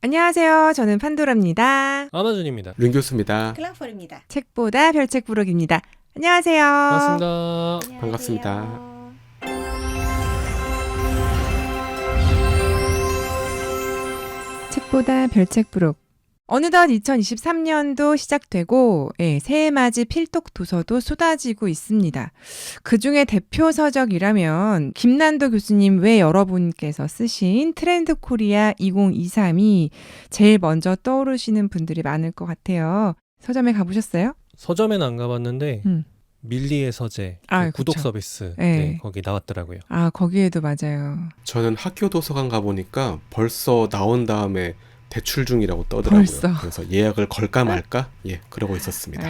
안녕하세요. 저는 판도라입니다. 아마존입니다. 륜 교수입니다. 클랑펄입니다. 책보다 별책 부록입니다. 안녕하세요. 반갑습니다. 반갑습니다. 책보다 별책 부록. 어느덧 2023년도 시작되고 새해맞이 필독 도서도 쏟아지고 있습니다. 그중에 대표 서적이라면 김난도 교수님 외 여러분께서 쓰신 트렌드 코리아 2023이 제일 먼저 떠오르시는 분들이 많을 것 같아요. 서점에 가보셨어요? 서점엔 안 가봤는데 밀리의 서재 구독 그쵸. 서비스 네. 거기 나왔더라고요. 거기에도 맞아요. 저는 학교 도서관 가보니까 벌써 나온 다음에 대출 중이라고 떠더라고요. 벌써. 그래서 예약을 걸까 말까? 그러고 있었습니다.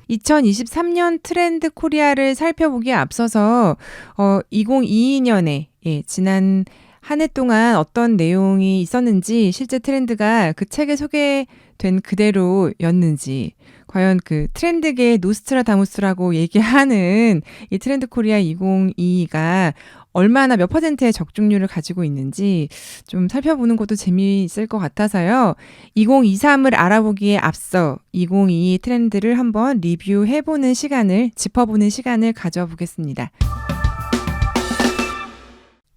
2023년 트렌드 코리아를 살펴보기에 앞서서 2022년에 지난 한 해 동안 어떤 내용이 있었는지, 실제 트렌드가 그 책에 소개된 그대로였는지, 과연 그 트렌드계의 노스트라다무스라고 얘기하는 이 트렌드 코리아 2022가 얼마나 몇 %의 적중률을 가지고 있는지 좀 살펴보는 것도 재미있을 것 같아서요. 2023을 알아보기에 앞서 2022 트렌드를 한번 리뷰해보는 시간을, 짚어보는 시간을 가져보겠습니다.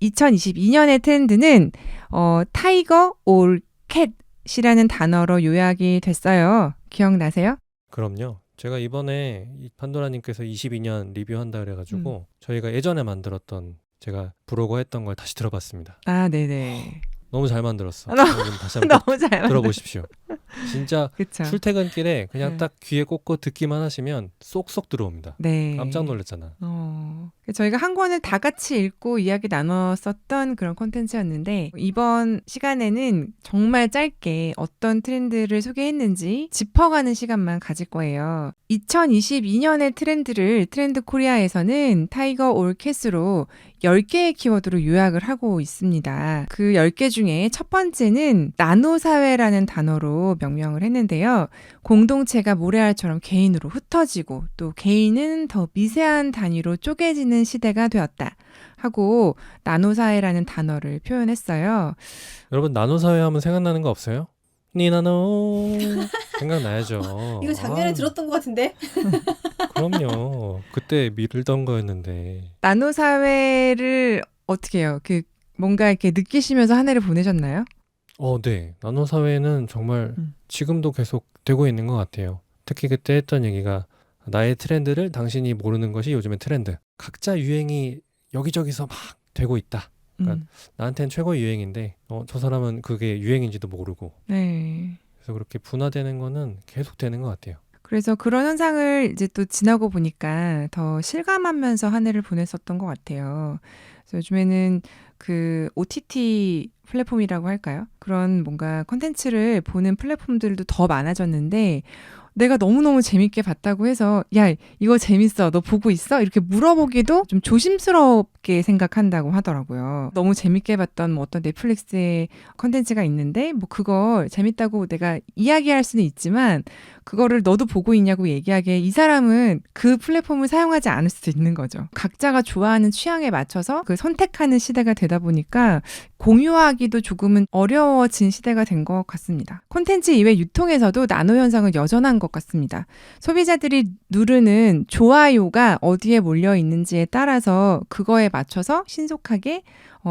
2022년의 트렌드는 타이거 올 캣이라는 단어로 요약이 됐어요. 기억나세요? 그럼요. 제가 이번에 판도라님께서 22년 리뷰한다 그래가지고 저희가 예전에 만들었던, 제가 부르고 했던 걸 다시 들어봤습니다. 네네. 너무 잘 만들었어. 너무- 여러분 다시 한번 너무 잘 들어보십시오. 진짜 그쵸. 출퇴근길에 그냥 네. 딱 귀에 꽂고 듣기만 하시면 쏙쏙 들어옵니다. 네. 깜짝 놀랐잖아. 저희가 한 권을 다 같이 읽고 이야기 나눴었던 그런 콘텐츠였는데, 이번 시간에는 정말 짧게 어떤 트렌드를 소개했는지 짚어가는 시간만 가질 거예요. 2022년의 트렌드를 트렌드 코리아에서는 타이거 올 캣으로 10개의 키워드로 요약을 하고 있습니다. 그 10개 중에 첫 번째는 나노사회라는 단어로 명명을 했는데요. 공동체가 모래알처럼 개인으로 흩어지고 또 개인은 더 미세한 단위로 쪼개지는 시대가 되었다 하고 나노사회라는 단어를 표현했어요. 여러분 나노사회 하면 생각나는 거 없어요? 니나노 생각나야죠. 이거 작년에 들었던 것 같은데? 그럼요. 그때 밀던 거였는데. 나노사회를 어떻게 해요? 뭔가 이렇게 느끼시면서 한 해를 보내셨나요? 네. 나노사회는 정말 지금도 계속 되고 있는 것 같아요. 특히 그때 했던 얘기가, 나의 트렌드를 당신이 모르는 것이 요즘의 트렌드. 각자 유행이 여기저기서 막 되고 있다. 그러니까 나한테는 최고의 유행인데 저 사람은 그게 유행인지도 모르고. 네. 그래서 그렇게 분화되는 거는 계속 되는 것 같아요. 그래서 그런 현상을 이제 또 지나고 보니까 더 실감하면서 한 해를 보냈었던 것 같아요. 그래서 요즘에는 그 OTT 플랫폼이라고 할까요? 그런 뭔가 콘텐츠를 보는 플랫폼들도 더 많아졌는데, 내가 너무너무 재밌게 봤다고 해서 야, 이거 재밌어, 너 보고 있어? 이렇게 물어보기도 좀 조심스럽게 생각한다고 하더라고요. 너무 재밌게 봤던 뭐 어떤 넷플릭스의 콘텐츠가 있는데 뭐 그걸 재밌다고 내가 이야기할 수는 있지만 그거를 너도 보고 있냐고 얘기하기에 이 사람은 그 플랫폼을 사용하지 않을 수도 있는 거죠. 각자가 좋아하는 취향에 맞춰서 그 선택하는 시대가 되다 보니까 공유하기도 조금은 어려워진 시대가 된 것 같습니다. 콘텐츠 이외 유통에서도 나노 현상은 여전한 것 같습니다. 소비자들이 누르는 좋아요가 어디에 몰려 있는지에 따라서 그거에 맞춰서 신속하게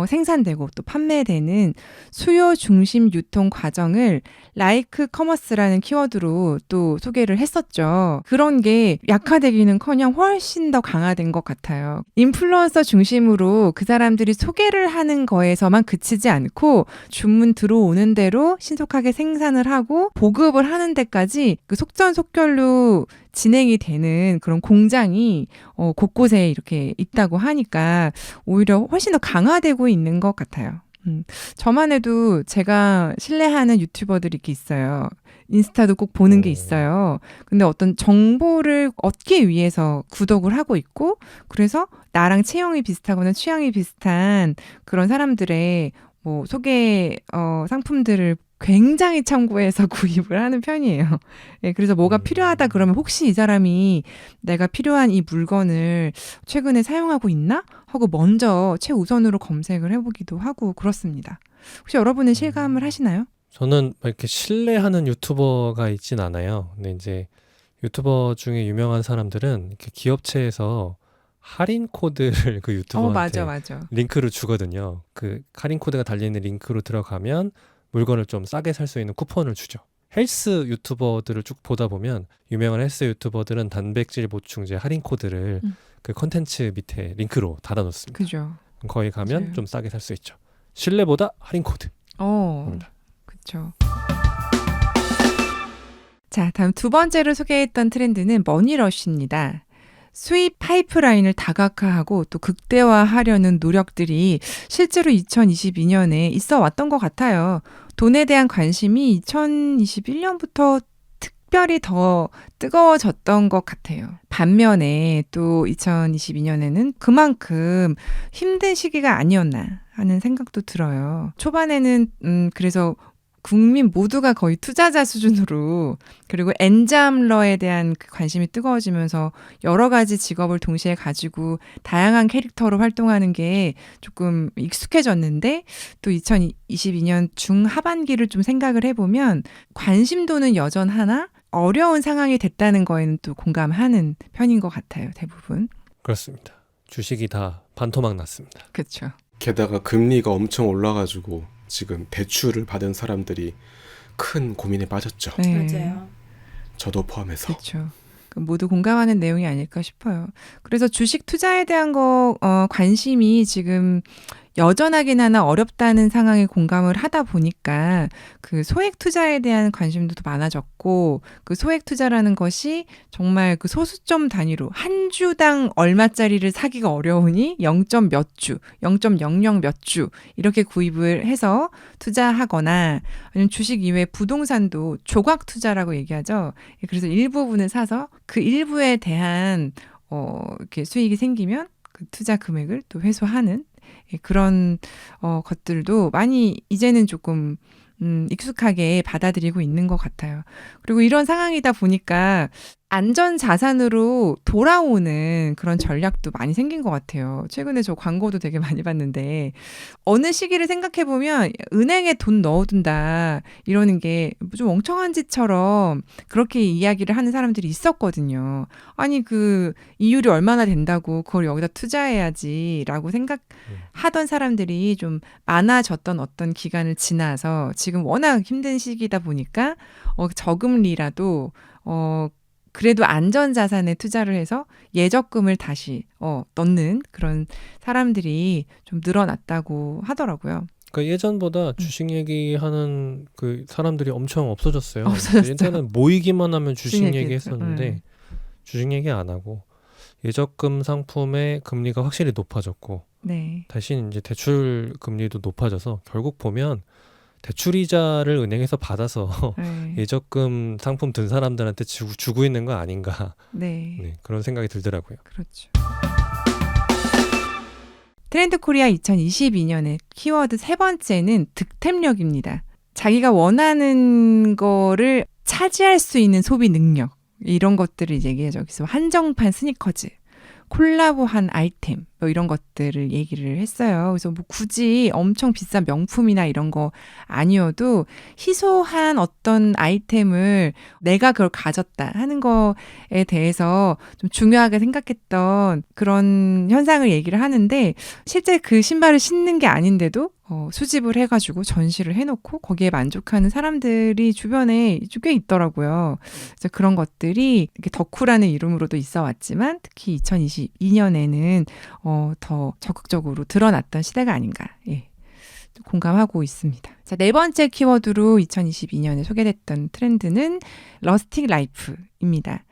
생산되고 또 판매되는 수요 중심 유통 과정을 라이크 커머스라는 키워드로 또 소개를 했었죠. 그런 게 약화되기는커녕 훨씬 더 강화된 것 같아요. 인플루언서 중심으로 그 사람들이 소개를 하는 거에서만 그치지 않고 주문 들어오는 대로 신속하게 생산을 하고 보급을 하는 데까지 그 속전속결로 진행이 되는 그런 공장이 곳곳에 이렇게 있다고 하니까 오히려 훨씬 더 강화되고 있는 것 같아요. 저만 해도 제가 신뢰하는 유튜버들이 이렇게 있어요. 인스타도 꼭 보는 게 있어요. 근데 어떤 정보를 얻기 위해서 구독을 하고 있고, 그래서 나랑 체형이 비슷하거나 취향이 비슷한 그런 사람들의 뭐 소개 상품들을 굉장히 참고해서 구입을 하는 편이에요. 그래서 뭐가 필요하다 그러면 혹시 이 사람이 내가 필요한 이 물건을 최근에 사용하고 있나? 하고 먼저 최우선으로 검색을 해보기도 하고 그렇습니다. 혹시 여러분은 실감을 하시나요? 저는 막 이렇게 신뢰하는 유튜버가 있진 않아요. 근데 이제 유튜버 중에 유명한 사람들은 이렇게 기업체에서 할인 코드를 그 맞아, 유튜버한테 맞아. 링크로 주거든요. 그 할인 코드가 달려있는 링크로 들어가면 물건을 좀 싸게 살 수 있는 쿠폰을 주죠. 헬스 유튜버들을 쭉 보다 보면 유명한 헬스 유튜버들은 단백질 보충제 할인 코드를 그 컨텐츠 밑에 링크로 달아놓습니다. 그죠. 거기 가면 맞아요. 좀 싸게 살 수 있죠. 신뢰보다 할인 코드. 그쵸. 자, 다음 두 번째로 소개했던 트렌드는 머니러쉬입니다. 수입 파이프라인을 다각화하고 또 극대화하려는 노력들이 실제로 2022년에 있어 왔던 것 같아요. 돈에 대한 관심이 2021년부터 특별히 더 뜨거워졌던 것 같아요. 반면에 또 2022년에는 그만큼 힘든 시기가 아니었나 하는 생각도 들어요. 초반에는 그래서 국민 모두가 거의 투자자 수준으로 그리고 엔잡러에 대한 그 관심이 뜨거워지면서 여러 가지 직업을 동시에 가지고 다양한 캐릭터로 활동하는 게 조금 익숙해졌는데 또 2022년 중하반기를 좀 생각을 해보면 관심도는 여전하나 어려운 상황이 됐다는 거에는 또 공감하는 편인 것 같아요. 대부분. 그렇습니다. 주식이 다 반토막 났습니다. 그렇죠. 게다가 금리가 엄청 올라가지고 지금 대출을 받은 사람들이 큰 고민에 빠졌죠. 네. 맞아요. 저도 포함해서. 그렇죠. 모두 공감하는 내용이 아닐까 싶어요. 그래서 주식 투자에 대한 관심이 지금 여전하긴 하나 어렵다는 상황에 공감을 하다 보니까 그 소액 투자에 대한 관심도 더 많아졌고 그 소액 투자라는 것이 정말 그 소수점 단위로 한 주당 얼마짜리를 사기가 어려우니 0점 몇 주, 0.00 몇 주 이렇게 구입을 해서 투자하거나 아니면 주식 이외에 부동산도 조각 투자라고 얘기하죠. 그래서 일부분을 사서 그 일부에 대한 이렇게 수익이 생기면 그 투자 금액을 또 회수하는 그런 것들도 많이 이제는 조금 익숙하게 받아들이고 있는 것 같아요. 그리고 이런 상황이다 보니까 안전 자산으로 돌아오는 그런 전략도 많이 생긴 것 같아요. 최근에 저 광고도 되게 많이 봤는데 어느 시기를 생각해 보면 은행에 돈 넣어둔다 이러는 게 좀 멍청한 짓처럼 그렇게 이야기를 하는 사람들이 있었거든요. 아니 그 이율이 얼마나 된다고 그걸 여기다 투자해야지라고 생각하던 사람들이 좀 많아졌던 어떤 기간을 지나서 지금 워낙 힘든 시기다 보니까 저금리라도 그래도 안전자산에 투자를 해서 예적금을 다시 넣는 그런 사람들이 좀 늘어났다고 하더라고요. 그러니까 예전보다 주식 얘기하는 그 사람들이 엄청 없어졌어요. 없어졌어요. 예전에는 모이기만 하면 주식 주식 얘기 얘기했죠. 했었는데 주식 얘기 안 하고 예적금 상품의 금리가 확실히 높아졌고 네. 대신 이제 대출 금리도 높아져서 결국 보면 대출 이자를 은행에서 받아서 네. 예적금 상품 든 사람들한테 주고 있는 거 아닌가 네. 네, 그런 생각이 들더라고요. 그렇죠. 트렌드 코리아 2022년의 키워드 세 번째는 득템력입니다. 자기가 원하는 거를 차지할 수 있는 소비 능력 이런 것들을 이제 얘기하죠. 그래서 한정판 스니커즈, 콜라보한 아이템 뭐 이런 것들을 얘기를 했어요. 그래서 뭐 굳이 엄청 비싼 명품이나 이런 거 아니어도 희소한 어떤 아이템을 내가 그걸 가졌다 하는 거에 대해서 좀 중요하게 생각했던 그런 현상을 얘기를 하는데 실제 그 신발을 신는 게 아닌데도 수집을 해가지고 전시를 해놓고 거기에 만족하는 사람들이 주변에 꽤 있더라고요. 그래서 그런 것들이 이렇게 덕후라는 이름으로도 있어 왔지만 특히 2022년에는 더 적극적으로 드러났던 시대가 아닌가. 예. 공감하고 있습니다. 자, 네 번째 키워드로 2022년에 소개됐던 트렌드는 러스틱 라이프입니다.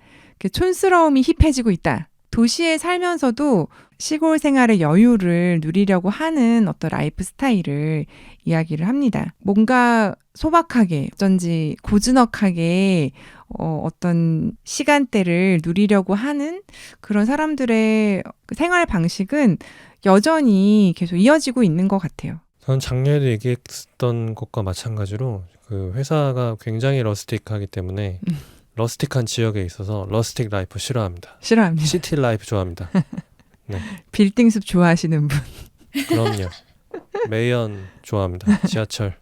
촌스러움이 힙해지고 있다. 도시에 살면서도 시골 생활의 여유를 누리려고 하는 어떤 라이프 스타일을 이야기를 합니다. 뭔가 소박하게, 어쩐지 고즈넉하게 어떤 시간대를 누리려고 하는 그런 사람들의 생활 방식은 여전히 계속 이어지고 있는 것 같아요. 저는 작년에도 얘기했던 것과 마찬가지로 그 회사가 굉장히 러스틱하기 때문에 러스틱한 지역에 있어서 러스틱 라이프 싫어합니다. 싫어합니다. 시티 라이프 좋아합니다. 네. 빌딩숲 좋아하시는 분. 그럼요. 매연 좋아합니다. 지하철.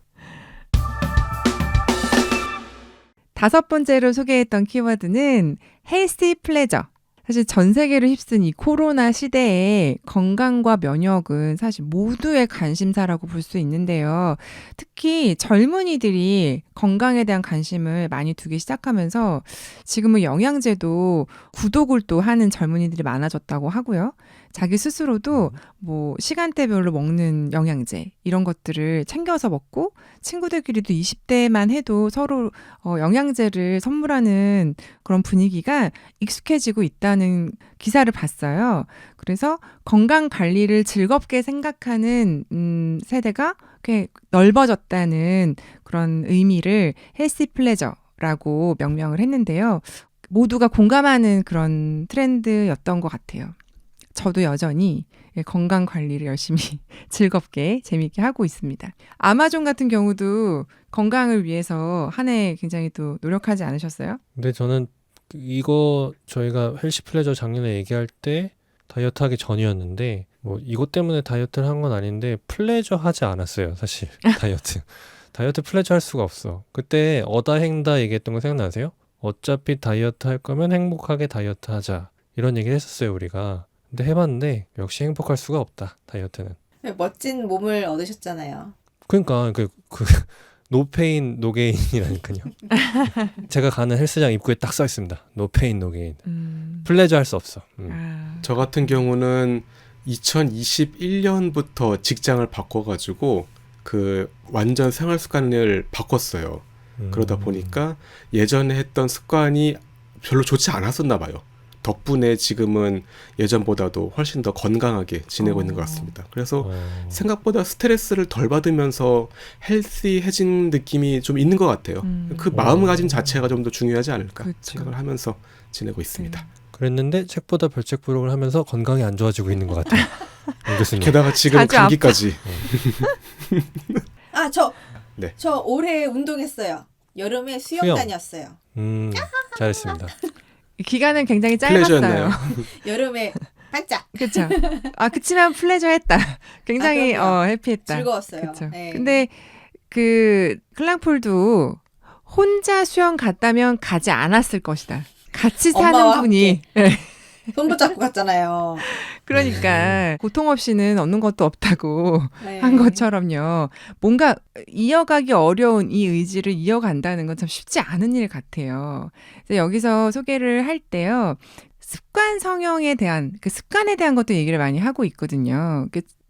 다섯 번째로 소개했던 키워드는 헬시 플레저. 사실 전 세계를 휩쓴 이 코로나 시대에 건강과 면역은 사실 모두의 관심사라고 볼 수 있는데요. 특히 젊은이들이 건강에 대한 관심을 많이 두기 시작하면서 지금은 영양제도 구독을 또 하는 젊은이들이 많아졌다고 하고요. 자기 스스로도 뭐 시간대별로 먹는 영양제 이런 것들을 챙겨서 먹고 친구들끼리도 20대만 해도 서로 영양제를 선물하는 그런 분위기가 익숙해지고 있다는 기사를 봤어요. 그래서 건강 관리를 즐겁게 생각하는 세대가 꽤 넓어졌다는 그런 의미를 헬시 플레저라고 명명을 했는데요. 모두가 공감하는 그런 트렌드였던 것 같아요. 저도 여전히 건강 관리를 열심히 즐겁게 재미있게 하고 있습니다. 아마존 같은 경우도 건강을 위해서 한 해 굉장히 또 노력하지 않으셨어요? 근데 저는 이거 저희가 헬시 플레저 작년에 얘기할 때 다이어트 하기 전이었는데 뭐 이것 때문에 다이어트를 한 건 아닌데 플레저 하지 않았어요. 사실 다이어트 플레저 할 수가 없어. 그때 어다행다 얘기했던 거 생각나세요? 어차피 다이어트 할 거면 행복하게 다이어트 하자 이런 얘기를 했었어요 우리가. 근데 해봤는데 역시 행복할 수가 없다 다이어트는. 멋진 몸을 얻으셨잖아요. 그러니까 그 노페인 노게인이라니까요. 제가 가는 헬스장 입구에 딱 써 있습니다. 노페인 노게인. 플레저 할 수 없어. 저 같은 경우는 2021년부터 직장을 바꿔가지고 그 완전 생활 습관을 바꿨어요. 그러다 보니까 예전에 했던 습관이 별로 좋지 않았었나 봐요. 덕분에 지금은 예전보다도 훨씬 더 건강하게 지내고 있는 것 같습니다. 그래서 생각보다 스트레스를 덜 받으면서 헬시해진 느낌이 좀 있는 것 같아요. 그 마음가짐 자체가 좀 더 중요하지 않을까 그렇죠. 생각을 하면서 지내고 있습니다. 그랬는데 책보다 별책 부록을 하면서 건강이 안 좋아지고 있는 것 같아요. 임 교수님. 게다가 지금 자주 감기까지. 저 올해 운동했어요. 여름에 수영 수영. 다녔어요. 잘했습니다. 기간은 굉장히 플레저였나요? 짧았어요. 여름에 반짝 그렇죠. 그치만 플레저 했다. 굉장히 그럼요. 해피했다. 즐거웠어요. 그렇죠. 네. 근데 그 클랑풀도 혼자 수영 갔다면 가지 않았을 것이다. 같이 사는 엄마와 분이 손 붙잡고 갔잖아요. 그러니까 고통 없이는 얻는 것도 없다고 네. 한 것처럼요. 뭔가 이어가기 어려운 이 의지를 이어간다는 건 참 쉽지 않은 일 같아요. 그래서 여기서 소개를 할 때요. 습관 성형에 대한 그 습관에 대한 것도 얘기를 많이 하고 있거든요.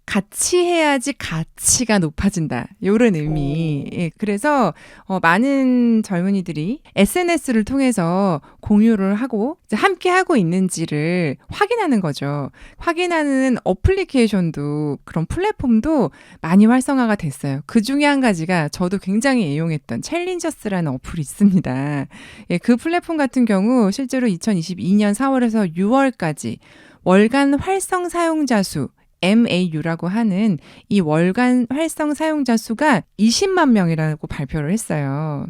같이 해야지 가치가 높아진다. 이런 의미. 예, 그래서 많은 젊은이들이 SNS를 통해서 공유를 하고 이제 함께 하고 있는지를 확인하는 거죠. 확인하는 어플리케이션도 그런 플랫폼도 많이 활성화가 됐어요. 그 중에 한 가지가 저도 굉장히 애용했던 챌린저스라는 어플이 있습니다. 예, 그 플랫폼 같은 경우 실제로 2022년 4월에서 6월까지 월간 활성 사용자 수 MAU라고 하는 이 월간 활성 사용자 수가 20만 명이라고 발표를 했어요.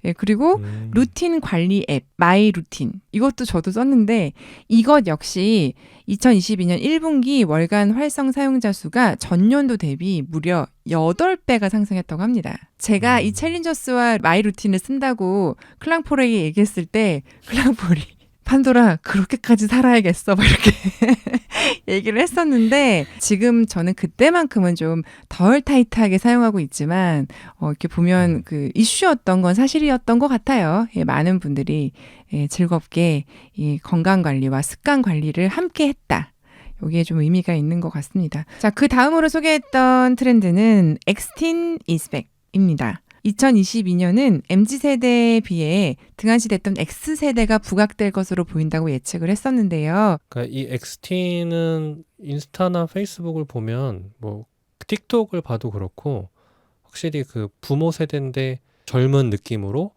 예, 그리고 루틴 관리 앱 마이 루틴 이것도 저도 썼는데 이것 역시 2022년 1분기 월간 활성 사용자 수가 전년도 대비 무려 8배가 상승했다고 합니다. 제가 이 챌린저스와 마이 루틴을 쓴다고 클랑폴에게 얘기했을 때 클랑폴이 판도라 그렇게까지 살아야겠어 막 이렇게 얘기를 했었는데 지금 저는 그때만큼은 좀 덜 타이트하게 사용하고 있지만 이렇게 보면 그 이슈였던 건 사실이었던 것 같아요. 예, 많은 분들이 즐겁게 이 건강 관리와 습관 관리를 함께 했다. 여기에 좀 의미가 있는 것 같습니다. 자, 그 다음으로 소개했던 트렌드는 엑스틴 이스백입니다. 2022년은 MZ세대에 비해 등한시됐던 X세대가 부각될 것으로 보인다고 예측을 했었는데요. 그러니까 이 XT는 인스타나 페이스북을 보면 뭐 틱톡을 봐도 그렇고 확실히 그 부모 세대인데 젊은 느낌으로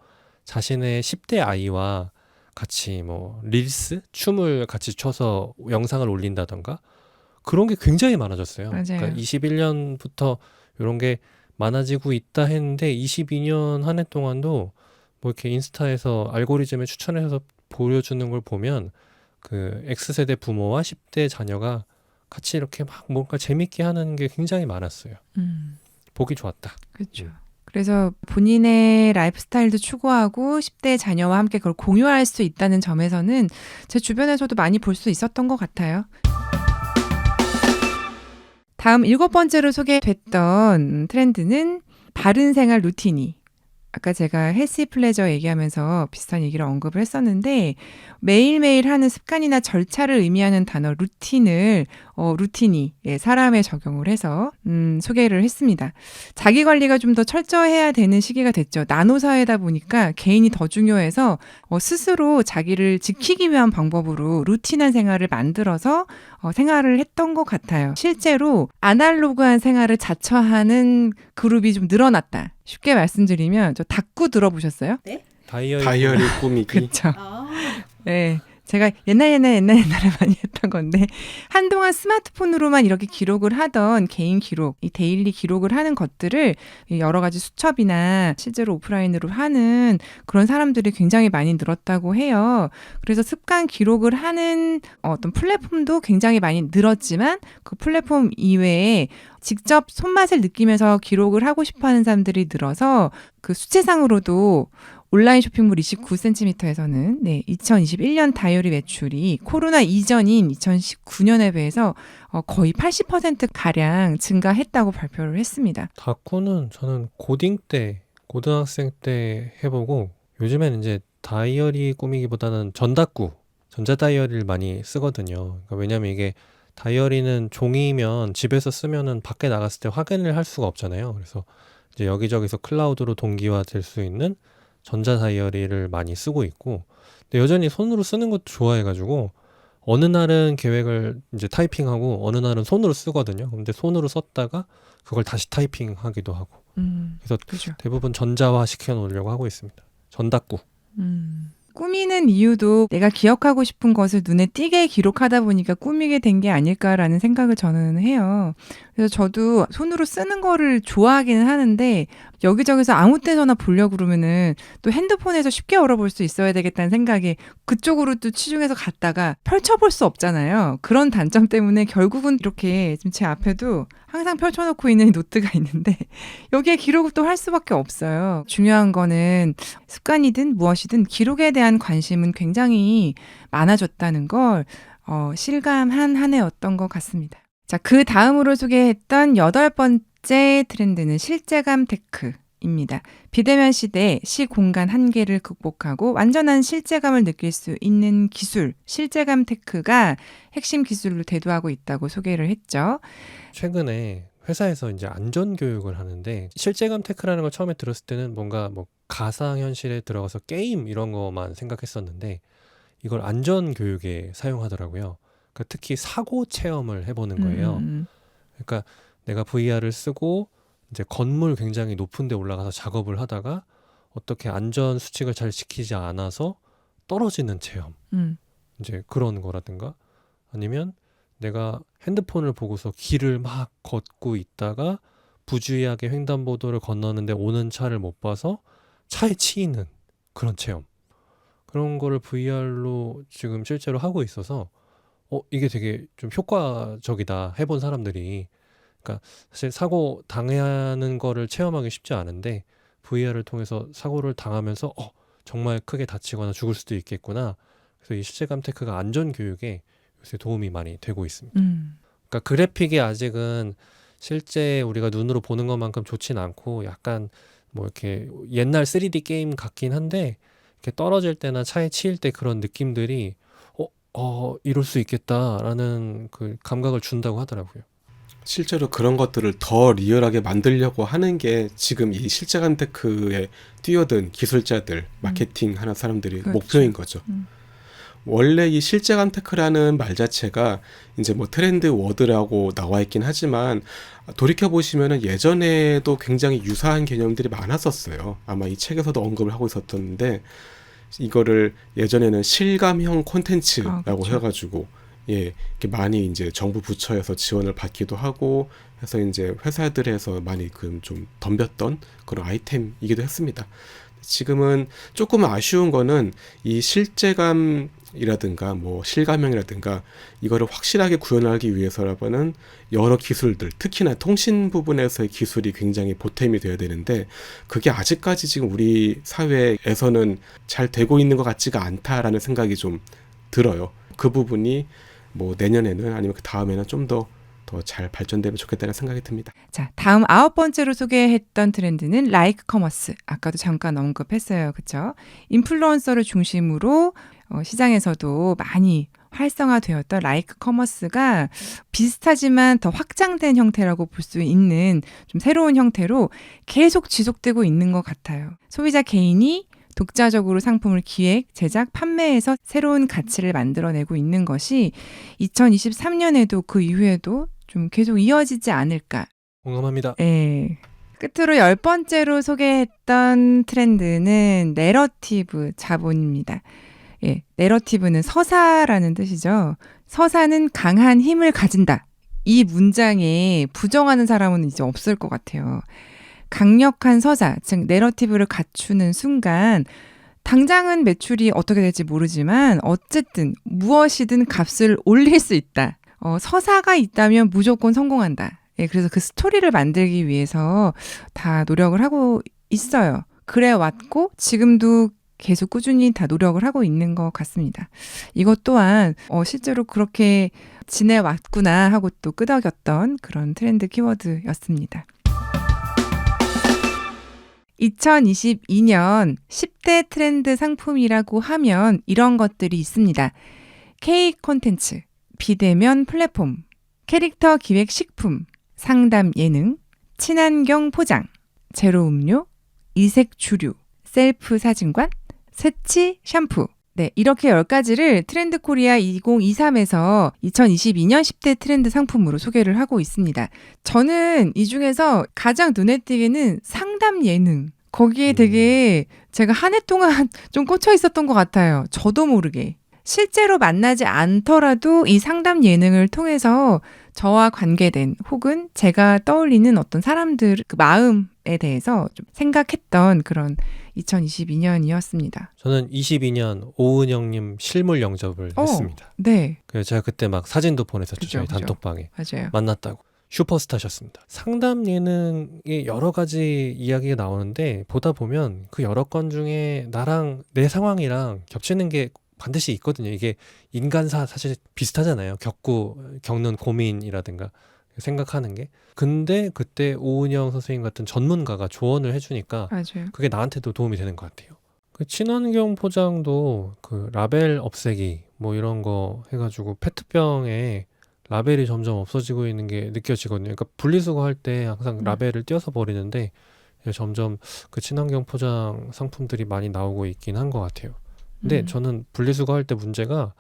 자신의 10대 아이와 같이 뭐 릴스, 춤을 같이 춰서 영상을 올린다던가 그런 게 굉장히 많아졌어요. 맞아요. 그러니까 21년부터 이런 게 많아지고 있다 했는데 22년 한 해 동안도 뭐 이렇게 인스타에서 알고리즘에 추천해서 보여주는 걸 보면 그 X세대 부모와 10대 자녀가 같이 이렇게 막 뭔가 재밌게 하는 게 굉장히 많았어요. 보기 좋았다. 그렇죠. 그래서 본인의 라이프 스타일도 추구하고 10대 자녀와 함께 그걸 공유할 수 있다는 점에서는 제 주변에서도 많이 볼 수 있었던 것 같아요. 다음 7번째로 소개됐던 트렌드는 바른 생활 루틴이. 아까 제가 헬시 플레저 얘기하면서 비슷한 얘기를 언급을 했었는데 매일매일 하는 습관이나 절차를 의미하는 단어 루틴이 사람에 적용을 해서 소개를 했습니다. 자기 관리가 좀 더 철저해야 되는 시기가 됐죠. 나노 사회다 보니까 개인이 더 중요해서 스스로 자기를 지키기 위한 방법으로 루틴한 생활을 만들어서 생활을 했던 것 같아요. 실제로 아날로그한 생활을 자처하는 그룹이 좀 늘어났다. 쉽게 말씀드리면 저 닭구 들어보셨어요? 다이어리 꾸미기. 그렇죠. 아, 네. 제가 옛날에 많이 했던 건데 한동안 스마트폰으로만 이렇게 기록을 하던 개인 기록, 이 데일리 기록을 하는 것들을 여러 가지 수첩이나 실제로 오프라인으로 하는 그런 사람들이 굉장히 많이 늘었다고 해요. 그래서 습관 기록을 하는 어떤 플랫폼도 굉장히 많이 늘었지만 그 플랫폼 이외에 직접 손맛을 느끼면서 기록을 하고 싶어하는 사람들이 늘어서 그 수치상으로도 온라인 쇼핑몰 29cm에서는 2021년 다이어리 매출이 코로나 이전인 2019년에 비해서 거의 80%가량 증가했다고 발표를 했습니다. 다쿠는 저는 고등학생 때 해보고 요즘에는 이제 다이어리 꾸미기보다는 전다쿠, 전자다이어리를 많이 쓰거든요. 그러니까 왜냐면 이게 다이어리는 종이면 집에서 쓰면은 밖에 나갔을 때 확인을 할 수가 없잖아요. 그래서 이제 여기저기서 클라우드로 동기화될 수 있는 전자 다이어리를 많이 쓰고 있고, 근데 여전히 손으로 쓰는 것도 좋아해가지고 어느 날은 계획을 이제 타이핑하고 어느 날은 손으로 쓰거든요. 근데 손으로 썼다가 그걸 다시 타이핑하기도 하고. 그래서 그죠. 대부분 전자화 시켜 놓으려고 하고 있습니다. 전다꾸. 꾸미는 이유도 내가 기억하고 싶은 것을 눈에 띄게 기록하다 보니까 꾸미게 된 게 아닐까라는 생각을 저는 해요. 그래서 저도 손으로 쓰는 거를 좋아하기는 하는데 여기저기서 아무 때서나 보려고 그러면은 또 핸드폰에서 쉽게 열어볼 수 있어야 되겠다는 생각에 그쪽으로 또 치중해서 갔다가 펼쳐볼 수 없잖아요. 그런 단점 때문에 결국은 이렇게 지금 제 앞에도 항상 펼쳐놓고 있는 노트가 있는데 여기에 기록을 또 할 수밖에 없어요. 중요한 거는 습관이든 무엇이든 기록에 대한 관심은 굉장히 많아졌다는 걸 실감한 한 해였던 것 같습니다. 자, 그 다음으로 소개했던 8번째 트렌드는 실제감 테크입니다. 비대면 시대 시공간 한계를 극복하고 완전한 실제감을 느낄 수 있는 기술, 실제감 테크가 핵심 기술로 대두하고 있다고 소개를 했죠. 최근에 회사에서 이제 안전 교육을 하는데 실제감 테크라는 걸 처음에 들었을 때는 뭔가 뭐 가상 현실에 들어가서 게임 이런 거만 생각했었는데 이걸 안전 교육에 사용하더라고요. 그러니까 특히 사고 체험을 해보는 거예요. 그러니까 내가 VR을 쓰고 이제 건물 굉장히 높은 데 올라가서 작업을 하다가 어떻게 안전 수칙을 잘 지키지 않아서 떨어지는 체험. 이제 그런 거라든가 아니면 내가 핸드폰을 보고서 길을 막 걷고 있다가 부주의하게 횡단보도를 건너는데 오는 차를 못 봐서 차에 치이는 그런 체험. 그런 거를 VR로 지금 실제로 하고 있어서 이게 되게 좀 효과적이다 해본 사람들이. 그러니까 사실 사고 당하는 거를 체험하기 쉽지 않은데 VR을 통해서 사고를 당하면서 정말 크게 다치거나 죽을 수도 있겠구나. 그래서 이 실제감 테크가 안전 교육에 요새 도움이 많이 되고 있습니다. 그러니까 그래픽이 아직은 실제 우리가 눈으로 보는 것만큼 좋진 않고 약간 뭐 이렇게 옛날 3D 게임 같긴 한데 이렇게 떨어질 때나 차에 치일 때 그런 느낌들이 이럴 수 있겠다라는 그 감각을 준다고 하더라고요. 실제로 그런 것들을 더 리얼하게 만들려고 하는 게 지금 이 실제감 테크에 뛰어든 기술자들, 마케팅 하는 사람들이 그렇죠. 목표인 거죠. 원래 이 실제감 테크라는 말 자체가 이제 뭐 트렌드 워드라고 나와 있긴 하지만 돌이켜보시면은 예전에도 굉장히 유사한 개념들이 많았었어요. 아마 이 책에서도 언급을 하고 있었던데 이거를 예전에는 실감형 콘텐츠라고 그렇죠. 해가지고 이렇게 많이 이제 정부 부처에서 지원을 받기도 하고 해서 이제 회사들에서 많이 좀 덤볐던 그런 아이템이기도 했습니다. 지금은 조금 아쉬운 거는 이 실제감이라든가 뭐 실감형이라든가 이거를 확실하게 구현하기 위해서라면은 여러 기술들, 특히나 통신 부분에서의 기술이 굉장히 보탬이 되어야 되는데 그게 아직까지 지금 우리 사회에서는 잘 되고 있는 것 같지가 않다라는 생각이 좀 들어요. 그 부분이 뭐 내년에는 아니면 그 다음에는 좀 더 잘 발전되면 좋겠다는 생각이 듭니다. 자, 다음 9번째로 소개했던 트렌드는 라이크 커머스. 아까도 잠깐 언급했어요. 그렇죠? 인플루언서를 중심으로 시장에서도 많이 활성화되었던 라이크 커머스가 비슷하지만 더 확장된 형태라고 볼 수 있는 좀 새로운 형태로 계속 지속되고 있는 것 같아요. 소비자 개인이 독자적으로 상품을 기획, 제작, 판매해서 새로운 가치를 만들어내고 있는 것이 2023년에도 그 이후에도 좀 계속 이어지지 않을까. 공감합니다. 예. 끝으로 10번째로 소개했던 트렌드는 내러티브 자본입니다. 예, 내러티브는 서사라는 뜻이죠. 서사는 강한 힘을 가진다. 이 문장에 부정하는 사람은 이제 없을 것 같아요. 강력한 서사, 즉 내러티브를 갖추는 순간 당장은 매출이 어떻게 될지 모르지만 어쨌든 무엇이든 값을 올릴 수 있다. 서사가 있다면 무조건 성공한다. 예, 그래서 그 스토리를 만들기 위해서 다 노력을 하고 있어요. 그래 왔고 지금도 계속 꾸준히 다 노력을 하고 있는 것 같습니다. 이것 또한 실제로 그렇게 지내왔구나 하고 또 끄덕였던 그런 트렌드 키워드였습니다. 2022년 10대 트렌드 상품이라고 하면 이런 것들이 있습니다. K 콘텐츠, 비대면 플랫폼, 캐릭터 기획 식품, 상담 예능, 친환경 포장, 제로 음료, 이색 주류, 셀프 사진관, 새치 샴푸. 네, 이렇게 10가지를 트렌드 코리아 2023에서 2022년 10대 트렌드 상품으로 소개를 하고 있습니다. 저는 이 중에서 가장 눈에 띄게는 상담 예능. 거기에 되게 제가 한 해 동안 좀 꽂혀 있었던 것 같아요. 저도 모르게. 실제로 만나지 않더라도 이 상담 예능을 통해서 저와 관계된 혹은 제가 떠올리는 어떤 사람들 그 마음에 대해서 좀 생각했던 그런 2022년이었습니다. 저는 22년 오은영님 실물 영접을 했습니다. 네. 그래서 제가 그때 막 사진도 보냈었죠. 그죠, 저희 그죠. 단톡방에. 맞아요. 만났다고. 슈퍼스타셨습니다. 상담 예능에 여러 가지 이야기가 나오는데 보다 보면 그 여러 건 중에 나랑 내 상황이랑 겹치는 게 반드시 있거든요. 이게 인간사 사실 비슷하잖아요. 겪는 고민이라든가 생각하는 게. 근데 그때 오은영 선생님 같은 전문가가 조언을 해주니까 맞아요. 그게 나한테도 도움이 되는 것 같아요. 그 친환경 포장도 그 라벨 없애기 뭐 이런 거 해가지고 페트병에 라벨이 점점 없어지고 있는 게 느껴지거든요. 그러니까 분리수거 할 때 항상 라벨을 떼어서 버리는데 점점 그 친환경 포장 상품들이 많이 나오고 있긴 한 것 같아요. 근데 저는 분리수거 할 때 문제가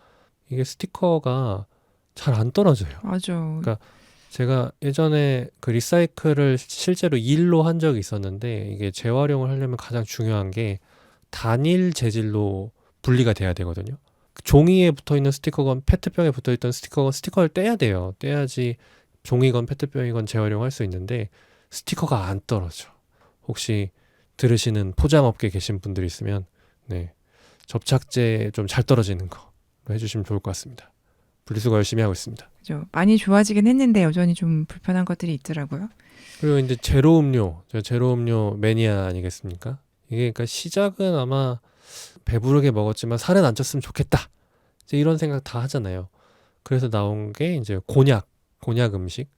이게 스티커가 잘 안 떨어져요. 맞아. 그러니까 제가 예전에 그 리사이클을 실제로 일로 한 적이 있었는데 이게 재활용을 하려면 가장 중요한 게 단일 재질로 분리가 돼야 되거든요. 종이에 붙어있는 스티커건 페트병에 붙어있던 스티커건 스티커를 떼야 돼요. 떼야지 종이건 페트병이건 재활용할 수 있는데 스티커가 안 떨어져. 혹시 들으시는 포장업계에 계신 분들이 있으면 네, 접착제 좀 잘 떨어지는 거 해주시면 좋을 것 같습니다. 분리수거 열심히 하고 있습니다. 그죠. 많이 좋아지긴 했는데 여전히 좀 불편한 것들이 있더라고요. 그리고 이제 제로 음료, 저 제로 음료 매니아 아니겠습니까? 이게 그러니까 시작은 아마 배부르게 먹었지만 살은 안 쪘으면 좋겠다. 이제 이런 생각 다 하잖아요. 그래서 나온 게 이제 곤약 음식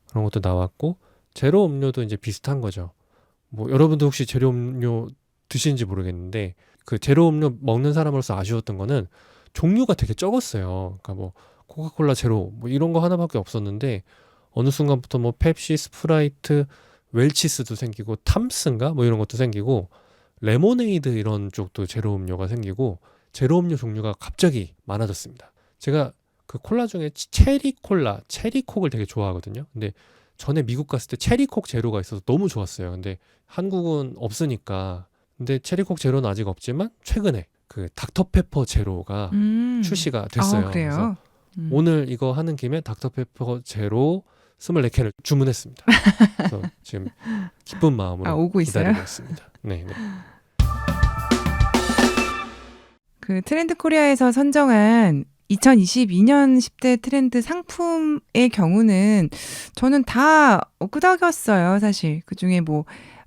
그런 것도 나왔고 제로 음료도 이제 비슷한 거죠. 뭐 여러분도 혹시 제로 음료 드시는지 모르겠는데 그 제로 음료 먹는 사람으로서 아쉬웠던 거는 종류가 되게 적었어요. 그러니까 뭐 코카콜라 제로 뭐 이런 거 하나밖에 없었는데 어느 순간부터 뭐 펩시, 스프라이트, 웰치스도 생기고 탐스인가 뭐 이런 것도 생기고 레모네이드 이런 쪽도 제로 음료가 생기고 제로 음료 종류가 갑자기 많아졌습니다. 제가 그 콜라 중에 체리 콜라, 체리콕을 되게 좋아하거든요. 근데 전에 미국 갔을 때 체리콕 제로가 있어서 너무 좋았어요. 근데 한국은 없으니까. 근데 체리콕 제로는 아직 없지만 최근에 그 닥터페퍼 제로가 출시가 됐어요. 그래요? 그래서 오늘 이거 하는 김에 닥터페퍼 제로 24캔을 주문했습니다. 그래서 지금 기쁜 마음으로 오고 있어요? 기다리고 있습니다. 네. 그 트렌드 코리아에서 선정한 2022년 10대 트렌드 상품의 경우는 저는 다 끄덕였어요, 사실. 그중에 뭐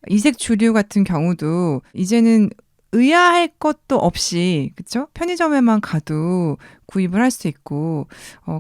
이색 주류 같은 경우도 이제는 의아할 것도 없이, 그쵸? 편의점에만 가도 구입을 할 수 있고,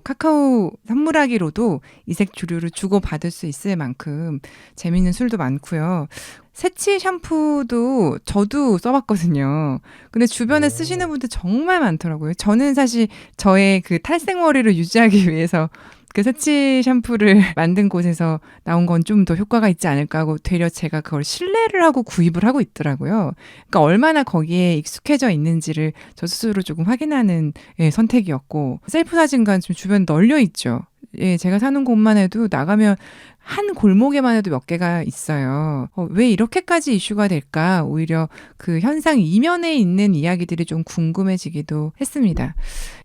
카카오 선물하기로도 이색 주류를 주고받을 수 있을 만큼 재미있는 술도 많고요. 새치 샴푸도 저도 써봤거든요. 근데 주변에 쓰시는 분들 정말 많더라고요. 저는 사실 저의 그 탈색 머리를 유지하기 위해서 그 새치 샴푸를 만든 곳에서 나온 건 좀 더 효과가 있지 않을까 하고 되려 제가 그걸 신뢰를 하고 구입을 하고 있더라고요. 그러니까 얼마나 거기에 익숙해져 있는지를 저 스스로 조금 확인하는 선택이었고, 셀프 사진관 좀 주변 널려 있죠. 예, 제가 사는 곳만 해도 나가면 한 골목에만 해도 몇 개가 있어요. 왜 이렇게까지 이슈가 될까? 오히려 그 현상 이면에 있는 이야기들이 좀 궁금해지기도 했습니다.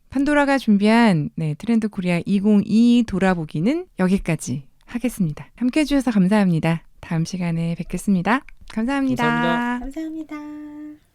판도라가 준비한 트렌드 코리아 2022 돌아보기는 여기까지 하겠습니다. 함께해 주셔서 감사합니다. 다음 시간에 뵙겠습니다. 감사합니다. 감사합니다. 감사합니다.